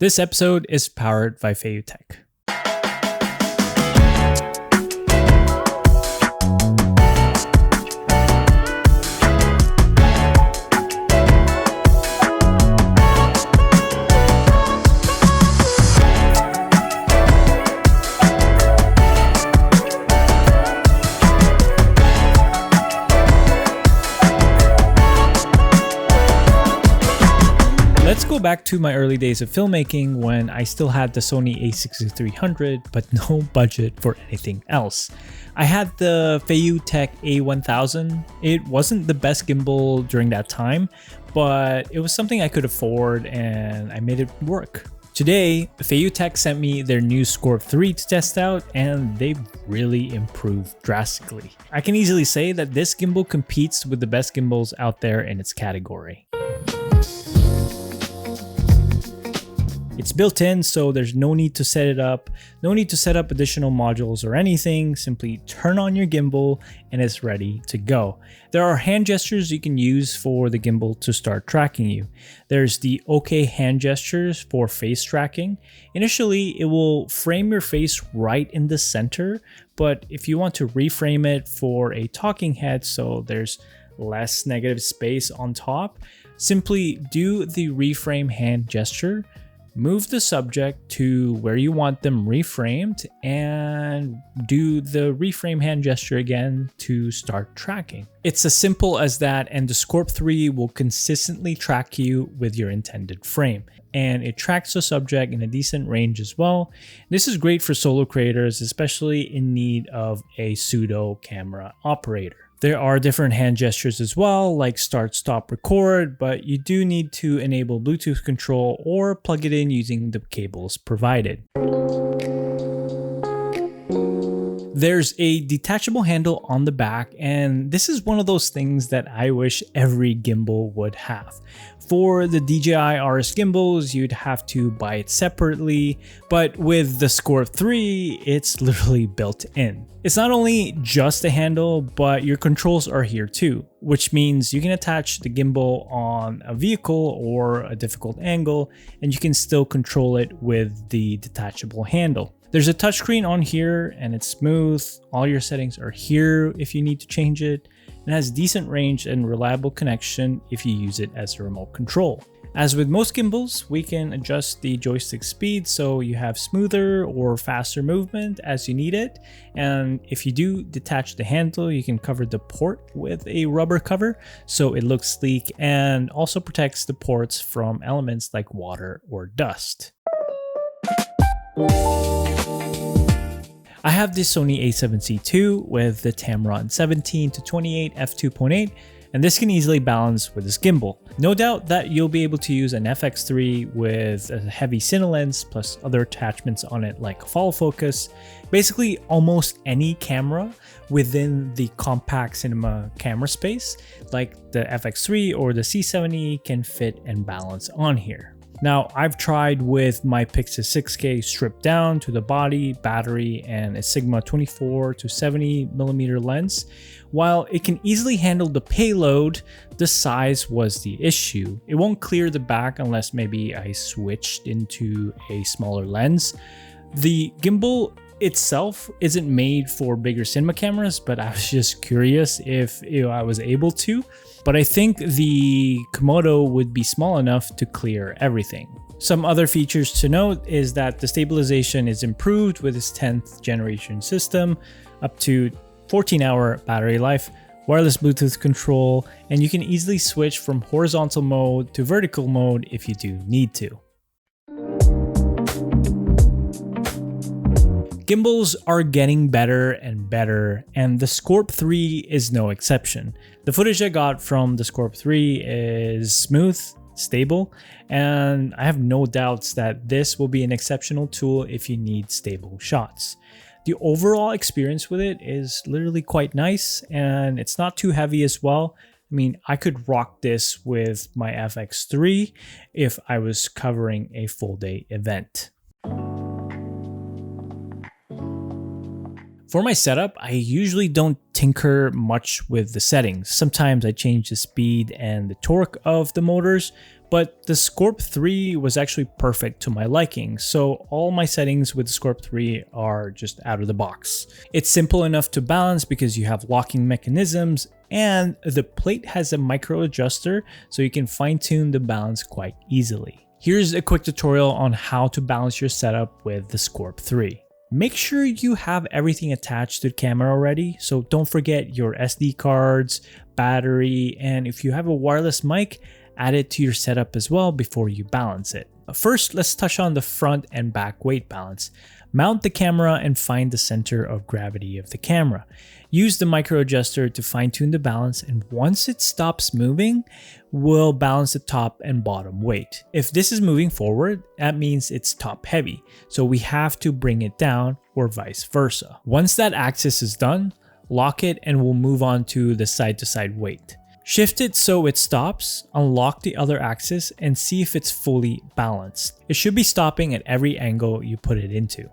This episode is powered by Tech. Let's go back to my early days of filmmaking when I still had the Sony a6300 but no budget for anything else. I had the Tech A1000. It wasn't the best gimbal during that time, but it was something I could afford and I made it work. Today, Tech sent me their new Scorp 3 to test out, and they've really improved drastically. I can easily say that this gimbal competes with the best gimbals out there in its category. It's built in, so there's no need to set it up, no need to set up additional modules or anything. Simply turn on your gimbal and it's ready to go. There are hand gestures you can use for the gimbal to start tracking you. There's the OK hand gestures for face tracking. Initially, it will frame your face right in the center, but if you want to reframe it for a talking head so there's less negative space on top, simply do the reframe hand gesture. Move the subject to where you want them reframed and do the reframe hand gesture again to start tracking. It's as simple as that, and the Scorp 3 will consistently track you with your intended frame. And it tracks the subject in a decent range as well. This is great for solo creators, especially in need of a pseudo camera operator. There are different hand gestures as well, like start, stop, record, but you do need to enable Bluetooth control or plug it in using the cables provided. There's a detachable handle on the back, and this is one of those things that I wish every gimbal would have. For the DJI RS gimbals, you'd have to buy it separately, but with the Scorp 3, it's literally built in. It's not only just a handle, but your controls are here too, which means you can attach the gimbal on a vehicle or a difficult angle, and you can still control it with the detachable handle. There's a touchscreen on here and it's smooth. All your settings are here if you need to change it. It has decent range and reliable connection if you use it as a remote control. As with most gimbals, we can adjust the joystick speed so you have smoother or faster movement as you need it. And if you do detach the handle, you can cover the port with a rubber cover so it looks sleek and also protects the ports from elements like water or dust. I have this Sony a7C II with the Tamron 17-28 f2.8, and this can easily balance with this gimbal. No doubt that you'll be able to use an FX3 with a heavy cine lens plus other attachments on it like follow focus. Basically almost any camera within the compact cinema camera space like the FX3 or the C70 can fit and balance on here. Now, I've tried with my Pixis 6K stripped down to the body, battery, and a Sigma 24-70mm lens. While it can easily handle the payload, the size was the issue. It won't clear the back unless maybe I switched into a smaller lens. The gimbal itself isn't made for bigger cinema cameras, but I was just curious if I was able to. But I think the Komodo would be small enough to clear everything. Some other features to note is that the stabilization is improved with its 10th generation system, up to 14-hour battery life, wireless Bluetooth control, and you can easily switch from horizontal mode to vertical mode if you do need to. Gimbals are getting better and better, and the Scorp 3 is no exception. The footage I got from the Scorp 3 is smooth, stable, and I have no doubts that this will be an exceptional tool if you need stable shots. The overall experience with it is literally quite nice, and it's not too heavy as well. I mean, I could rock this with my FX3 if I was covering a full day event. For my setup, I usually don't tinker much with the settings. Sometimes I change the speed and the torque of the motors, but the Scorp 3 was actually perfect to my liking, so all my settings with the Scorp 3 are just out of the box. It's simple enough to balance because you have locking mechanisms, and the plate has a micro adjuster so you can fine-tune the balance quite easily. Here's a quick tutorial on how to balance your setup with the Scorp 3. Make sure you have everything attached to the camera already, so don't forget your SD cards, battery, and if you have a wireless mic, add it to your setup as well before you balance it. First, let's touch on the front and back weight balance. Mount the camera and find the center of gravity of the camera. Use the micro adjuster to fine-tune the balance, and once it stops moving, we'll balance the top and bottom weight. If this is moving forward, that means it's top heavy, so we have to bring it down or vice versa. Once that axis is done, lock it and we'll move on to the side-to-side weight. Shift it so it stops, unlock the other axis, and see if it's fully balanced. It should be stopping at every angle you put it into.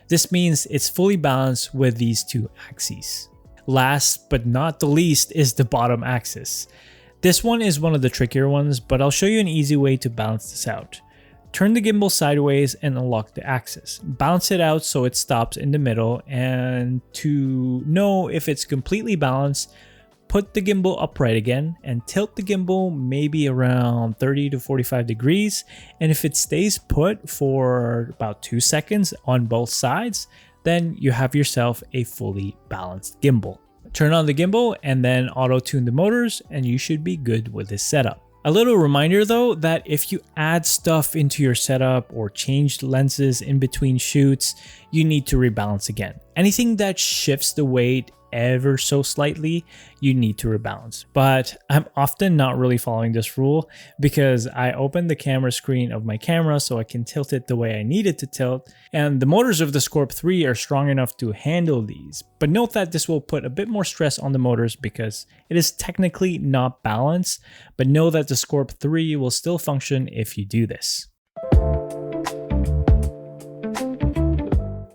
This means it's fully balanced with these two axes. Last but not the least is the bottom axis. This one is one of the trickier ones, but I'll show you an easy way to balance this out. Turn the gimbal sideways and unlock the axis. Balance it out so it stops in the middle, and to know if it's completely balanced, put the gimbal upright again and tilt the gimbal maybe around 30 to 45 degrees. And if it stays put for about 2 seconds on both sides, then you have yourself a fully balanced gimbal. Turn on the gimbal and then auto-tune the motors and you should be good with this setup. A little reminder though, that if you add stuff into your setup or change lenses in between shoots, you need to rebalance again. Anything that shifts the weight ever so slightly, you need to rebalance. But I'm often not really following this rule because I open the camera screen of my camera so I can tilt it the way I need it to tilt, and the motors of the Scorp 3 are strong enough to handle these. But note that this will put a bit more stress on the motors because it is technically not balanced, but know that the Scorp 3 will still function if you do this.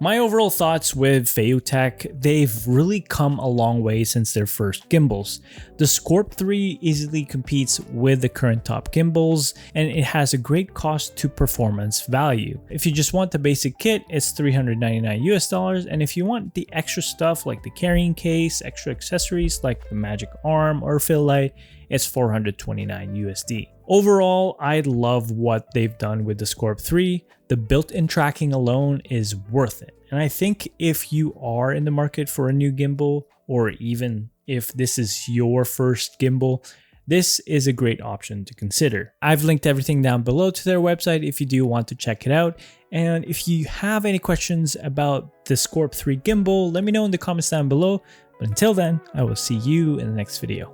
My overall thoughts with Feiyutech, they've really come a long way since their first gimbals. The Scorp 3 easily competes with the current top gimbals, and it has a great cost to performance value. If you just want the basic kit, it's $399 US, and if you want the extra stuff like the carrying case, extra accessories like the magic arm or fill light, it's $429 USD. Overall, I love what they've done with the Scorp 3. The built-in tracking alone is worth it. And I think if you are in the market for a new gimbal, or even if this is your first gimbal, this is a great option to consider. I've linked everything down below to their website if you do want to check it out. And if you have any questions about the Scorp 3 gimbal, let me know in the comments down below. But until then, I will see you in the next video.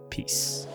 Peace.